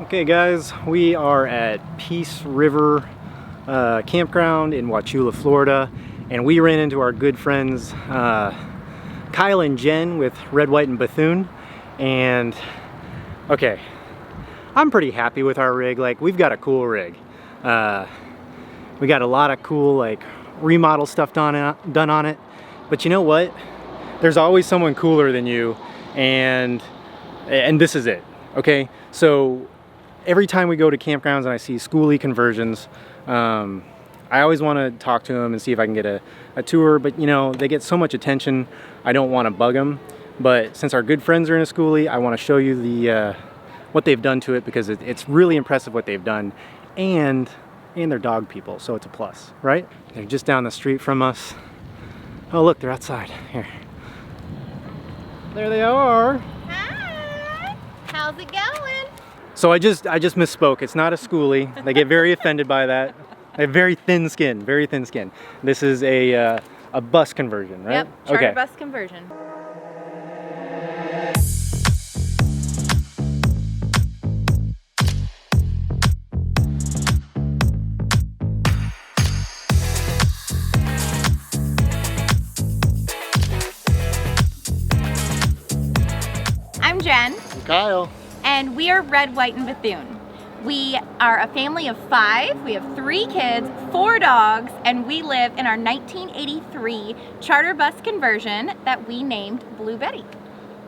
Okay guys, we are at Peace River Campground in Wauchula, Florida, and we ran into our good friends Kyle and Jen with Red, White, and Bethune. And okay, I'm pretty happy with our rig. Like, we've got a cool rig. We got a lot of cool like remodel stuff done on it, but you know what? There's always someone cooler than you, and this is it. Okay, so every time we go to campgrounds and I see schoolie conversions, I always want to talk to them and see if I can get a tour, but you know, they get so much attention, I don't want to bug them. But since our good friends are in a schoolie, I want to show you the what they've done to it, because it's really impressive what they've done, and they're dog people, so it's a plus, right? They're just down the street from us. Oh look, they're outside. Here. There they are. Hi! How's it going? So I just misspoke. It's not a schoolie. They get very offended by that. They have very thin skin, very thin skin. This is a bus conversion, right? Yep, charter bus conversion. I'm Jen. I'm Kyle. And we are Red, White, and Bethune. We are a family of 5. We have 3 kids, 4 dogs, and we live in our 1983 charter bus conversion that we named Blue Betty.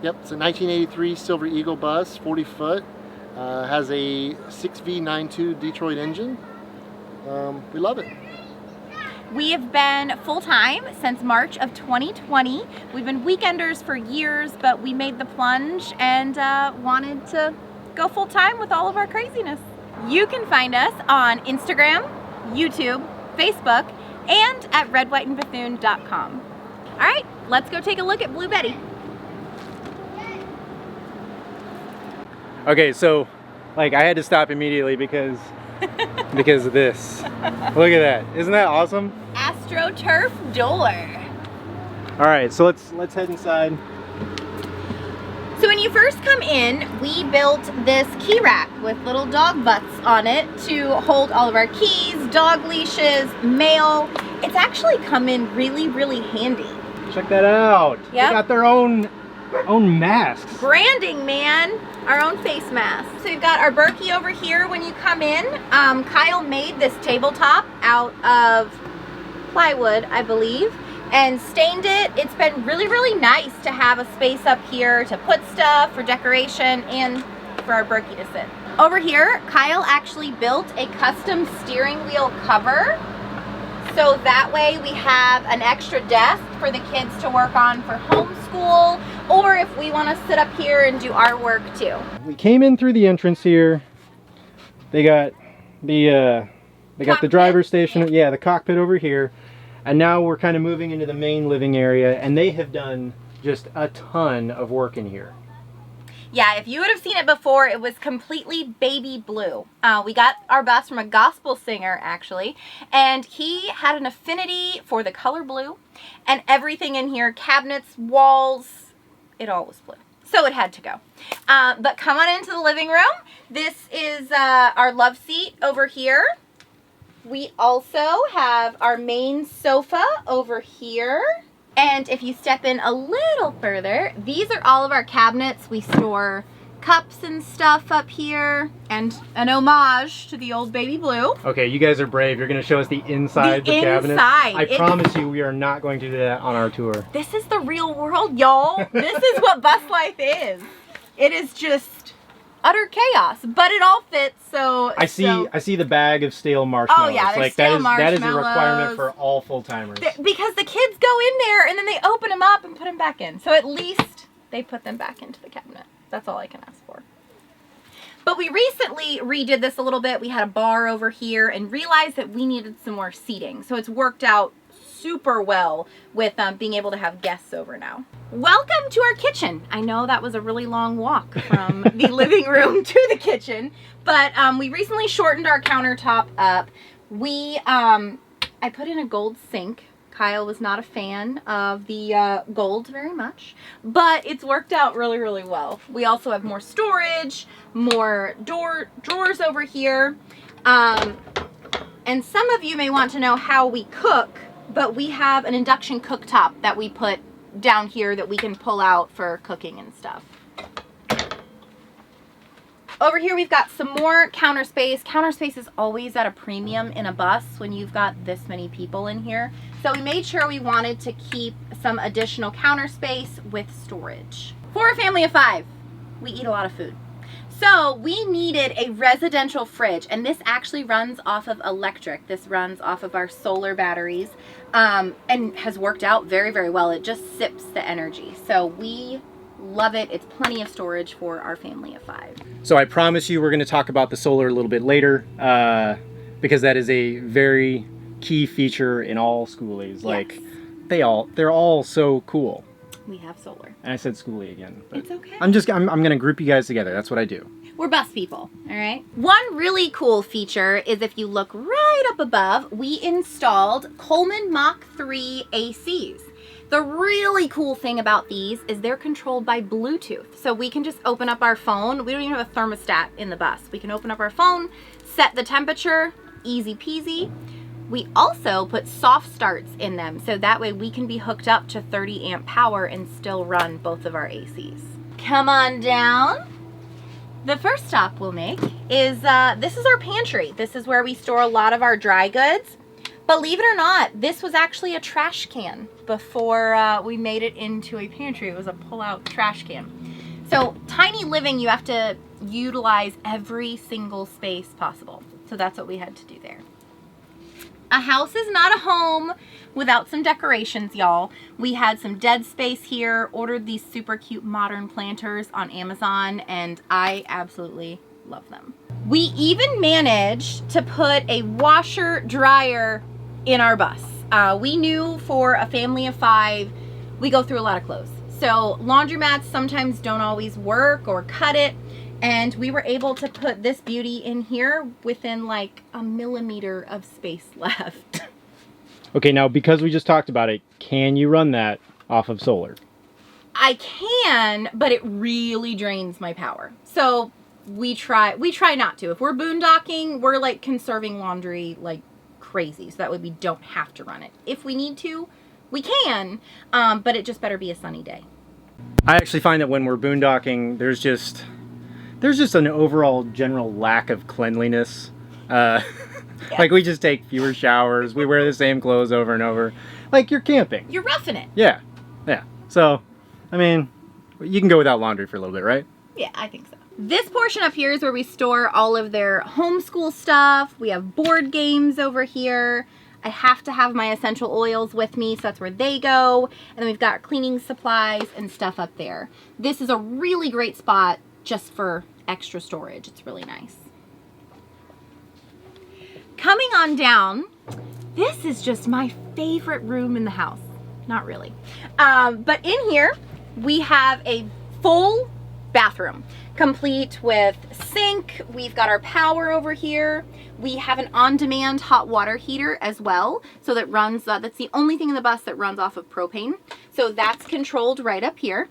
Yep, it's a 1983 Silver Eagle bus, 40 foot. Has a 6V92 Detroit engine. We love it. We have been full-time since March of 2020. We've been weekenders for years, but we made the plunge and wanted to go full-time with all of our craziness. You can find us on Instagram, YouTube, Facebook, and at redwhiteandbethune.com. All right, let's go take a look at Blue Betty. Okay, so like I had to stop immediately because of this. Look at that. Isn't that awesome? AstroTurf door. All right, so let's head inside. So when you first come in, we built this key rack with little dog butts on it to hold all of our keys, dog leashes, mail. It's actually come in really, really handy. Check that out. Yep. They got their own masks. Branding, man. Our own face mask. So we've got our Berkey over here when you come in. Kyle made this tabletop out of plywood, I believe, and stained it. It's been really, really nice to have a space up here to put stuff for decoration and for our Berkey to sit. Over here, Kyle actually built a custom steering wheel cover. So that way we have an extra desk for the kids to work on for homeschool, or if we want to sit up here and do our work too. We came in through the entrance here. They got the driver's station, yeah, the cockpit over here. And now we're kind of moving into the main living area, and they have done just a ton of work in here. Yeah, if you would have seen it before, it was completely baby blue. We got our bus from a gospel singer, actually, and he had an affinity for the color blue, and everything in here, cabinets, walls, it all was blue. So it had to go. But come on into the living room. This is our love seat over here. We also have our main sofa over here. And if you step in a little further, these are all of our cabinets. We store cups and stuff up here, and an homage to the old baby blue. Okay, you guys are brave. You're going to show us the inside the cabinet. I promise you we are not going to do that on our tour. This is the real world, y'all. This is what bus life is. It is just utter chaos, but it all fits. So I see the bag of stale marshmallows. Oh yeah, like stale that is a marshmallows. requirement for all full-timers. Because the kids go in there and then they open them up and put them back in. So at least they put them back into the cabinet. That's all I can ask for. But we recently redid this a little bit. We had a bar over here and realized that we needed some more seating. So it's worked out super well with being able to have guests over now. Welcome to our kitchen. I know that was a really long walk from the living room to the kitchen, but we recently shortened our countertop up. I put in a gold sink. Kyle was not a fan of the gold very much, but it's worked out really, really well. We also have more storage, more drawers over here. And some of you may want to know how we cook, but we have an induction cooktop that we put down here that we can pull out for cooking and stuff. Over here we've got some more counter space. Counter space is always at a premium in a bus when you've got this many people in here. So we made sure we wanted to keep some additional counter space with storage. For a family of 5, we eat a lot of food. So we needed a residential fridge, and this actually runs off of electric. This runs off of our solar batteries, and has worked out very, very well. It just sips the energy. So we love it. It's plenty of storage for our family of 5. So I promise you we're going to talk about the solar a little bit later, because that is a very key feature in all schoolies. Yes. Like they're all so cool. We have solar. And I said schoolie again. But It's okay. I'm going to group you guys together. That's what I do. We're bus people, all right? One really cool feature is if you look right up above, we installed Coleman Mach 3 ACs. The really cool thing about these is they're controlled by Bluetooth. So we can just open up our phone. We don't even have a thermostat in the bus. We can open up our phone, set the temperature, easy peasy. We also put soft starts in them, so that way we can be hooked up to 30 amp power and still run both of our ACs. Come on down. The first stop we'll make is, this is our pantry. This is where we store a lot of our dry goods. Believe it or not, this was actually a trash can before we made it into a pantry. It was a pull-out trash can. So tiny living, you have to utilize every single space possible. So that's what we had to do there. A house is not a home without some decorations, y'all. We had some dead space here, ordered these super cute modern planters on Amazon, and I absolutely love them. We even managed to put a washer dryer in our bus. We knew for a family of 5, we go through a lot of clothes. So laundromats sometimes don't always work or cut it. And we were able to put this beauty in here within like a millimeter of space left. Okay, now because we just talked about it, can you run that off of solar? I can, but it really drains my power. So we try not to. If we're boondocking, we're like conserving laundry like crazy. So that way we don't have to run it. If we need to, we can, but it just better be a sunny day. I actually find that when we're boondocking, there's just an overall general lack of cleanliness. Like we just take fewer showers. We wear the same clothes over and over. Like you're camping. You're roughing it. Yeah. So, I mean, you can go without laundry for a little bit, right? Yeah, I think so. This portion up here is where we store all of their homeschool stuff. We have board games over here. I have to have my essential oils with me, so that's where they go. And then we've got cleaning supplies and stuff up there. This is a really great spot just for extra storage. It's really nice. Coming on down, this is just my favorite room in the house. Not really. But in here, we have a full bathroom, complete with sink. We've got our power over here. We have an on-demand hot water heater as well. So that runs, that's the only thing in the bus that runs off of propane. So that's controlled right up here.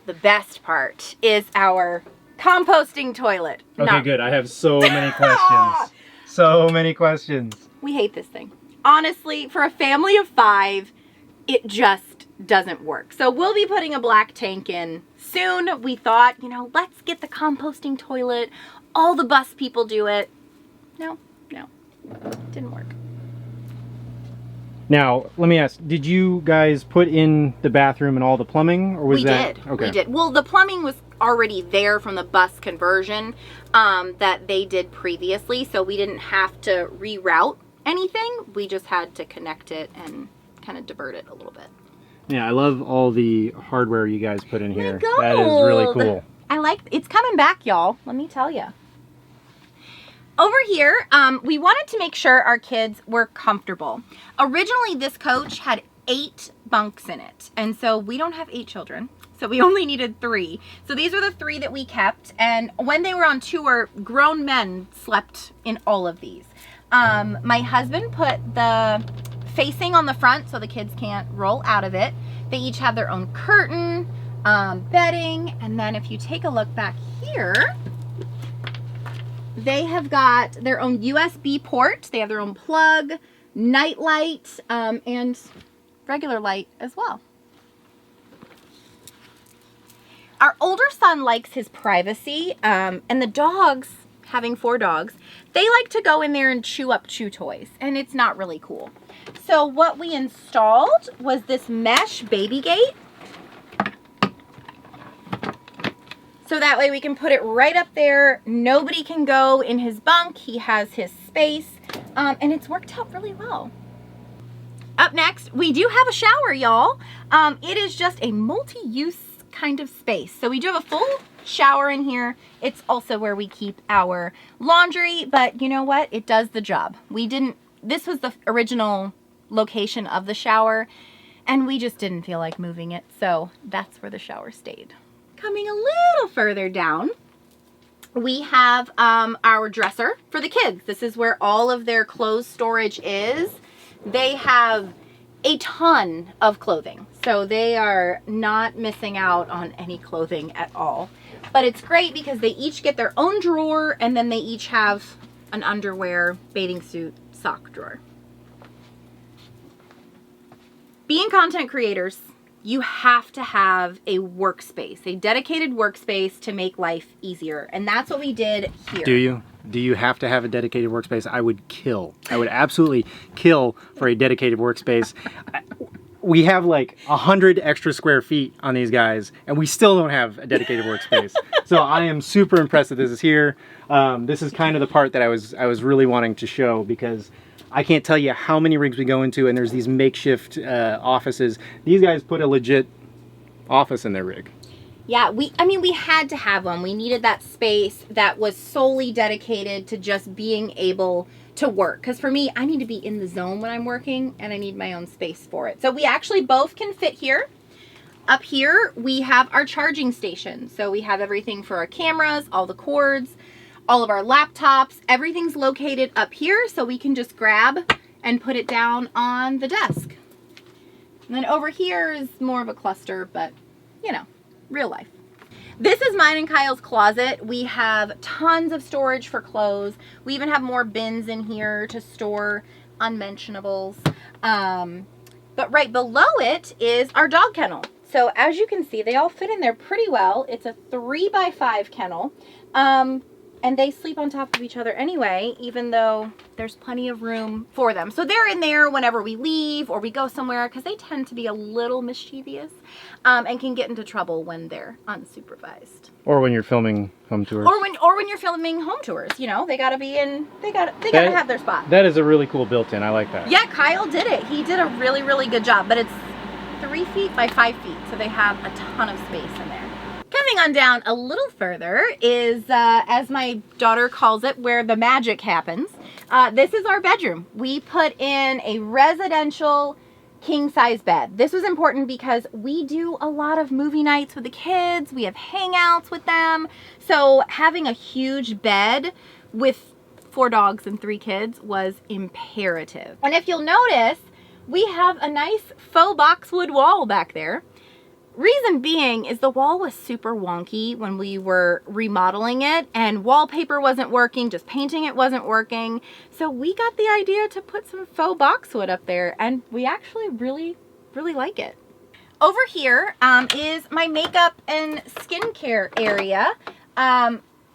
The best part is our composting toilet. Okay, good. I have so many questions. So many questions. We hate this thing. Honestly, for a family of 5, it just doesn't work. So we'll be putting a black tank in soon. We thought, let's get the composting toilet. All the bus people do it. No, didn't work. Now, let me ask, did you guys put in the bathroom and all the plumbing, or was that? We did. Well, the plumbing was already there from the bus conversion that they did previously, so we didn't have to reroute anything. We just had to connect it and kind of divert it a little bit. Yeah, I love all the hardware you guys put in here. Gold. That is really cool. It's coming back, y'all. Let me tell you. Over here, we wanted to make sure our kids were comfortable. Originally, this coach had 8 bunks in it, and so we don't have 8 children, so we only needed 3. So these are the 3 that we kept, and when they were on tour, grown men slept in all of these. My husband put the facing on the front so the kids can't roll out of it. They each have their own curtain, bedding, and then if you take a look back here, they have got their own USB port. They have their own plug, night light, and regular light as well. Our older son likes his privacy, and the dogs, having 4 dogs, they like to go in there and chew up chew toys, and it's not really cool. So what we installed was this mesh baby gate. So that way we can put it right up there. Nobody can go in his bunk. He has his space, and it's worked out really well. Up next, we do have a shower, y'all. It is just a multi-use kind of space. So we do have a full shower in here. It's also where we keep our laundry, but you know what? It does the job. This was the original location of the shower, and we just didn't feel like moving it, so that's where the shower stayed. Coming a little further down, we have our dresser for the kids. This is where all of their clothes storage is. They have a ton of clothing, so they are not missing out on any clothing at all. But it's great because they each get their own drawer, and then they each have an underwear, bathing suit, sock drawer. Being content creators, you have to have a workspace, a dedicated workspace to make life easier. And that's what we did here. Do you? Do you have to have a dedicated workspace? I would kill. I would absolutely kill for a dedicated workspace. We have like 100 extra square feet on these guys, and we still don't have a dedicated workspace. So I am super impressed that this is here. This is kind of the part that I was really wanting to show, because I can't tell you how many rigs we go into, and there's these makeshift offices. These guys put a legit office in their rig. Yeah, we had to have one. We needed that space that was solely dedicated to just being able to work. Because for me, I need to be in the zone when I'm working, and I need my own space for it. So we actually both can fit here. Up here, we have our charging station. So we have everything for our cameras, all the cords, all of our laptops. Everything's located up here, so we can just grab and put it down on the desk. And then over here is more of a cluster, but you know, real life. This is mine and Kyle's closet. We have tons of storage for clothes. We even have more bins in here to store unmentionables. But right below it is our dog kennel. So as you can see, they all fit in there pretty well. It's a 3x5 kennel. And they sleep on top of each other anyway, even though there's plenty of room for them. So they're in there whenever we leave or we go somewhere, because they tend to be a little mischievous and can get into trouble when they're unsupervised. Or when you're filming home tours. Or when you're filming home tours, you know, they gotta be in. They gotta have their spot. That is a really cool built-in. I like that. Yeah, Kyle did it. He did a really, really good job. But it's 3 feet by 5 feet, so they have a ton of space in there. Coming on down a little further is, as my daughter calls it, where the magic happens. This is our bedroom. We put in a residential king-size bed. This was important because we do a lot of movie nights with the kids. We have hangouts with them. So having a huge bed with 4 dogs and 3 kids was imperative. And if you'll notice, we have a nice faux boxwood wall back there. Reason being is the wall was super wonky when we were remodeling it, and wallpaper wasn't working, just painting it wasn't working. So we got the idea to put some faux boxwood up there, and we actually really, really like it. Over here is my makeup and skincare area.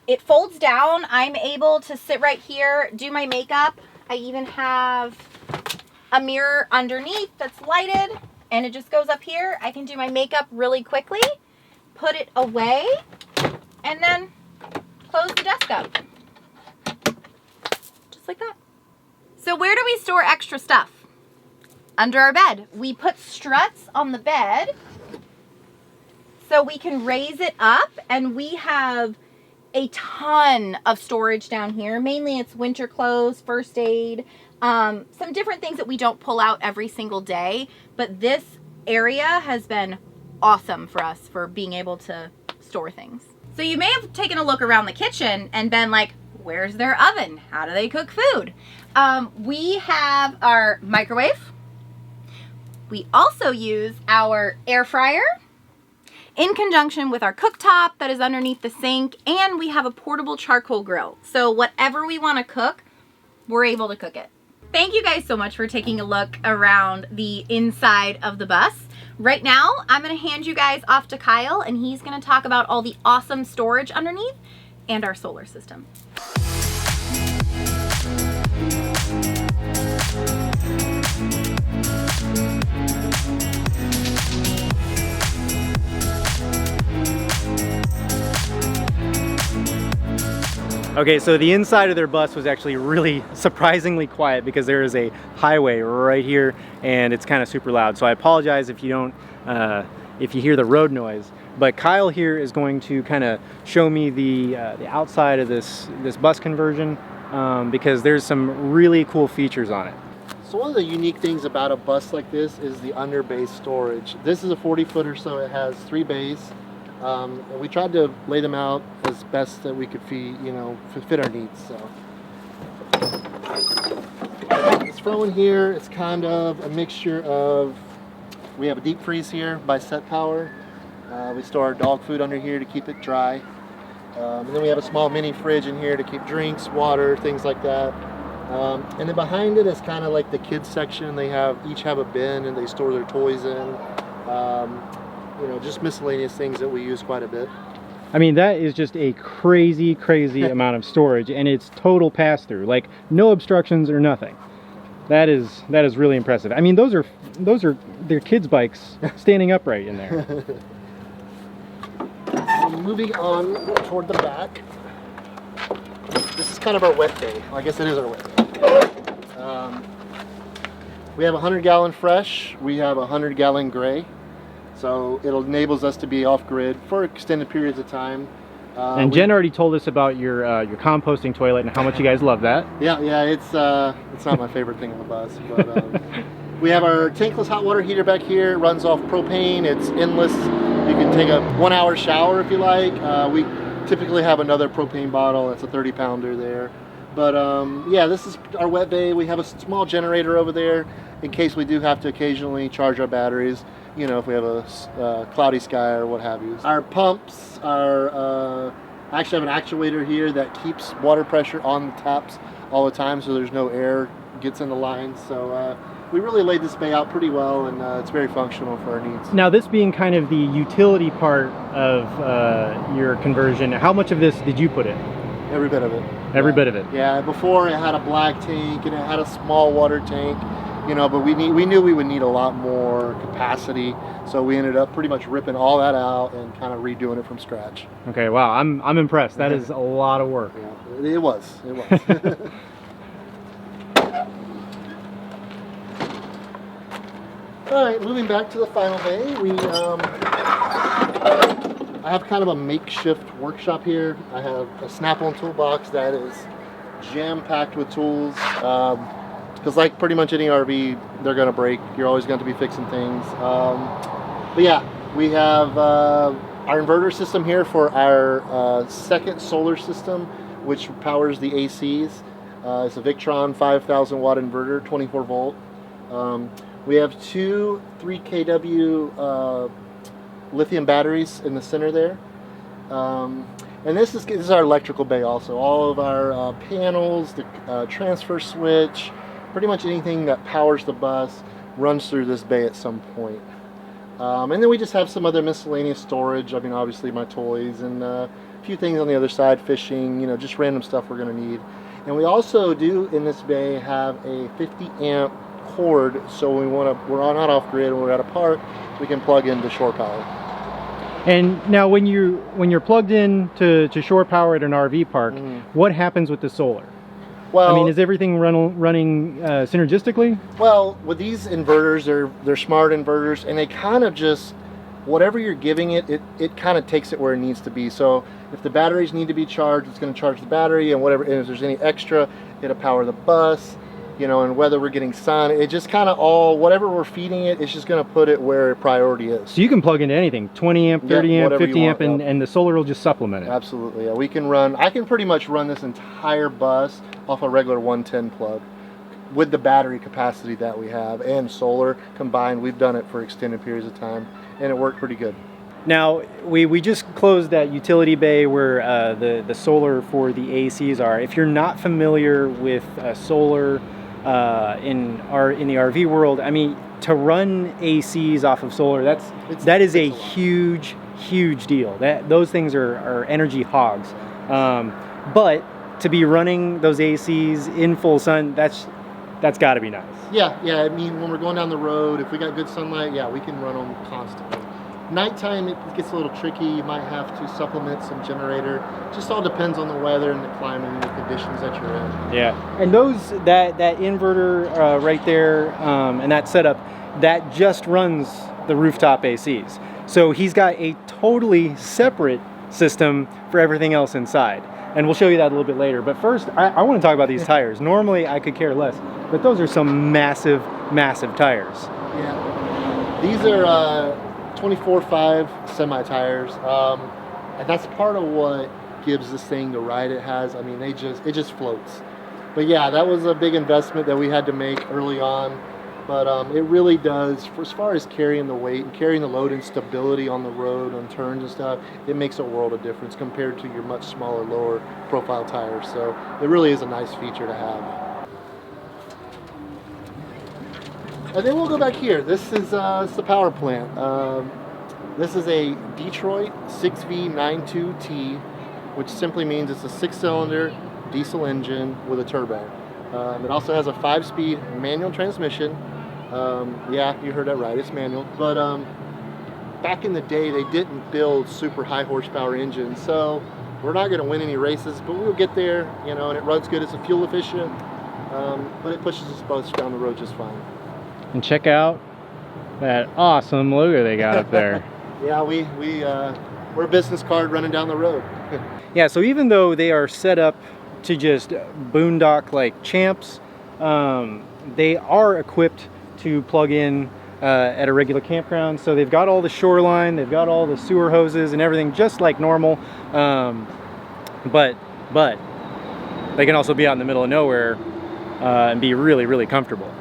It folds down. I'm able to sit right here, do my makeup. I even have a mirror underneath that's lighted. And it just goes up here. I can do my makeup really quickly, put it away, and then close the desk up. Just like that. So where do we store extra stuff? Under our bed. We put struts on the bed so we can raise it up, and we have a ton of storage down here. Mainly it's winter clothes, first aid, some different things that we don't pull out every single day, but this area has been awesome for us for being able to store things. So you may have taken a look around the kitchen and been like, where's their oven? How do they cook food? We have our microwave, We also use our air fryer in conjunction with our cooktop that is underneath the sink, and we have a portable charcoal grill. So whatever we want to cook, we're able to cook it. Thank you guys so much for taking a look around the inside of the bus. Right now, I'm going to hand you guys off to Kyle, and he's going to talk about all the awesome storage underneath and our solar system. Okay, so the inside of their bus was actually really surprisingly quiet because there is a highway right here and it's kind of super loud. So I apologize if you don't, if you hear the road noise. But Kyle here is going to kind of show me the outside of this bus conversion because there's some really cool features on it. So one of the unique things about a bus like this is the under bay storage. This is a 40-footer, so it has 3 bays. And we tried to lay them out as best that we could fit our needs. So this front one here is kind of a mixture of, we have a deep freeze here by Set Power. We store our dog food under here to keep it dry. And then we have a small mini fridge in here to keep drinks, water, things like that. And then behind it is kind of like the kids section. They each have a bin and they store their toys in. Just miscellaneous things that we use quite a bit. I mean, that is just a crazy amount of storage, and it's total pass-through, like no obstructions or nothing. That is really impressive. I mean, those are their kids' bikes standing upright in there. Moving on toward the back. This is kind of our wet bay. Well, I guess it is our wet bay. We have a 100-gallon fresh. We have a 100-gallon gray. So it enables us to be off-grid for extended periods of time. And Jen already told us about your composting toilet and how much you guys love that. Yeah, it's not my favorite thing on the bus, but we have our tankless hot water heater back here. It runs off propane. It's endless. You can take a 1-hour shower if you like. We typically have another propane bottle. It's a 30-pounder there. But yeah, this is our wet bay. We have a small generator over there in case we do have to occasionally charge our batteries. If we have a cloudy sky or what have you. Our pumps are, I actually have an actuator here that keeps water pressure on the taps all the time so there's no air gets in the lines. So we really laid this bay out pretty well, and it's very functional for our needs. Now, this being kind of the utility part of your conversion, how much of this did you put in? Every bit of it. Every bit of it? Yeah, before it had a black tank and it had a small water tank. But we knew we would need a lot more capacity, so we ended up pretty much ripping all that out and kind of redoing it from scratch. Okay, wow, I'm impressed. That is a lot of work. Yeah, it was. All right, moving back to the final bay, I have kind of a makeshift workshop here. I have a Snap-on toolbox that is jam-packed with tools. Because like pretty much any RV, they're going to break. You're always going to be fixing things. But yeah, we have our inverter system here for our second solar system, which powers the ACs. It's a Victron 5,000 watt inverter, 24 volt. We have 2 3 kW lithium batteries in the center there. And this is our electrical bay also. All of our panels, the transfer switch, pretty much anything that powers the bus runs through this bay at some point. And then we just have some other miscellaneous storage. I mean, obviously my toys and a few things on the other side, fishing, just random stuff we're going to need. And we also do in this bay have a 50 amp cord, so we're not off grid and we're at a park, we can plug into shore power. And now when you're plugged in to shore power at an RV park, what happens with the solar? Well, I mean, is everything running synergistically? Well, with these inverters, they're smart inverters, and they kind of just, whatever you're giving it kind of takes it where it needs to be. So if the batteries need to be charged, it's going to charge the battery, and whatever, and if there's any extra, it'll power the bus. And whether we're getting sun, it just kind of whatever we're feeding it, it's just going to put it where priority is. So you can plug into anything, 20 amp, 30 amp, 50 amp, and the solar will just supplement it. Absolutely, yeah. I can pretty much run this entire bus off a regular 110 plug. with the battery capacity that we have and solar combined, we've done it for extended periods of time, and it worked pretty good. Now, we just closed that utility bay where the solar for the ACs are. If you're not familiar with solar in the RV world, I mean, to run ACs off of solar, that is a huge deal. Those things are energy hogs. But to be running those ACs in full sun, that's got to be nice. Yeah. I mean, when we're going down the road, if we got good sunlight, yeah, we can run them constantly. Nighttime, it gets a little tricky. You might have to supplement some generator. Just all depends on the weather and the climate and the conditions that you're in. Yeah, and that inverter right there and that setup, that just runs the rooftop ACs. So he's got a totally separate system for everything else inside. And we'll show you that a little bit later. But first, I want to talk about these tires. Normally, I could care less, but those are some massive tires. Yeah, these are 24/5 semi tires, and that's part of what gives this thing the ride it has. I mean, it just floats. But yeah, that was a big investment that we had to make early on. But it really does, for as far as carrying the weight and carrying the load and stability on the road, on turns and stuff, it makes a world of difference compared to your much smaller, lower profile tires. So it really is a nice feature to have. And then we'll go back here. This is the power plant. This is a Detroit 6V92T, which simply means it's a 6-cylinder diesel engine with a turbo. It also has a 5-speed manual transmission. Yeah, you heard that right, it's manual. But back in the day, they didn't build super high horsepower engines, so we're not going to win any races, but we'll get there, you know, and it runs good. It's a fuel efficient, but it pushes us both down the road just fine. And check out that awesome logo they got up there. Yeah, we're a business card running down the road. Yeah, so even though they are set up to just boondock like champs, they are equipped to plug in at a regular campground. So they've got all the shoreline, they've got all the sewer hoses and everything just like normal. But they can also be out in the middle of nowhere and be really comfortable.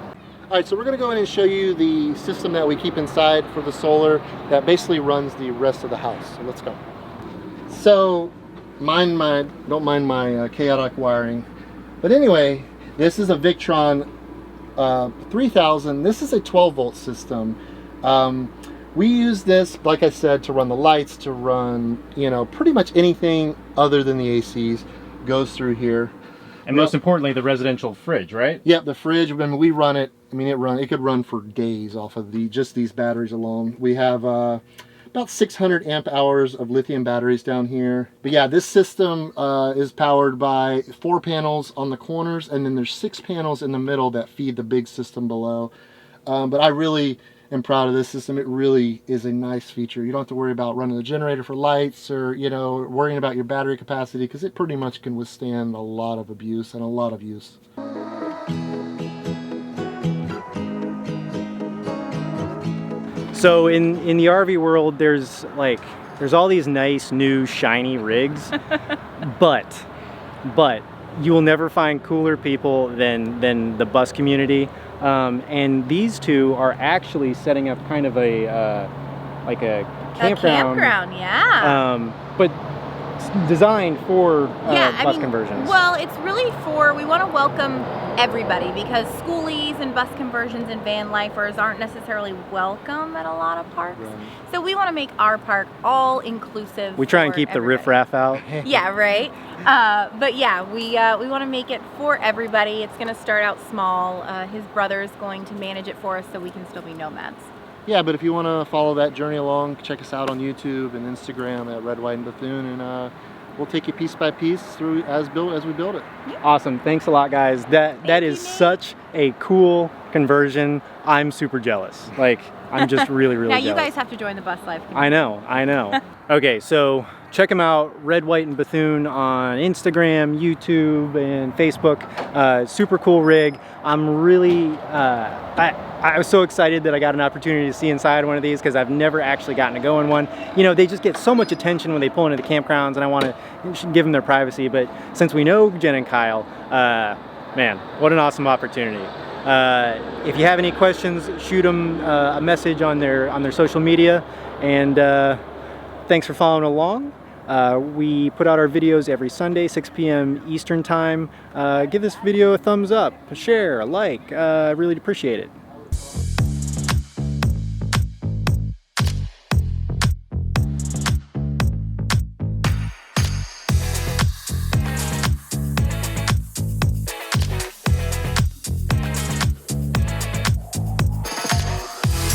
All right, so we're gonna go in and show you the system that we keep inside for the solar that basically runs the rest of the house. So let's go. So don't mind my chaotic wiring. But anyway, this is a Victron 3000. This is a 12-volt system. We use this, like I said, to run the lights, to run, you know, pretty much anything other than the ACs goes through here. And most importantly, the residential fridge, right? Yep, the fridge. When we run it, I mean, it could run for days off of just these batteries alone. We have about 600 amp hours of lithium batteries down here. But yeah, this system is powered by 4 panels on the corners, and then there's 6 panels in the middle that feed the big system below. But I really am proud of this system. It really is a nice feature. You don't have to worry about running the generator for lights or, you know, worrying about your battery capacity, because it pretty much can withstand a lot of abuse and a lot of use. So in the RV world, there's all these nice new shiny rigs, but you will never find cooler people than the bus community. And these two are actually setting up kind of a campground. A campground, yeah. But designed for bus conversions. Well, it's really we want to welcome everybody, because schoolies and bus conversions and van lifers aren't necessarily welcome at a lot of parks. Right. So we want to make our park all inclusive. We try and keep everybody. The riffraff out. Yeah, right. But yeah, we want to make it for everybody. It's going to start out small. His brother's going to manage it for us so we can still be nomads. Yeah, but if you want to follow that journey along, check us out on YouTube and Instagram at Red, White, and Bethune, and we'll take you piece by piece through as we build it. Yep. Awesome. Thanks a lot, guys. That is such a cool conversion. I'm super jealous. Like, I'm just really now jealous. You guys have to join the bus life community. I know. Okay, so check them out, Red, White, and Bethune on Instagram, YouTube, and Facebook. Super cool rig. I'm really, I was so excited that I got an opportunity to see inside one of these, because I've never actually gotten to go in one. You know, they just get so much attention when they pull into the campgrounds, and I want to give them their privacy. But since we know Jen and Kyle, Man, what an awesome opportunity. If you have any questions, shoot them a message on their social media, and thanks for following along. We put out our videos every Sunday, 6 p.m. Eastern Time. Give this video a thumbs up, a share, a like. I really appreciate it.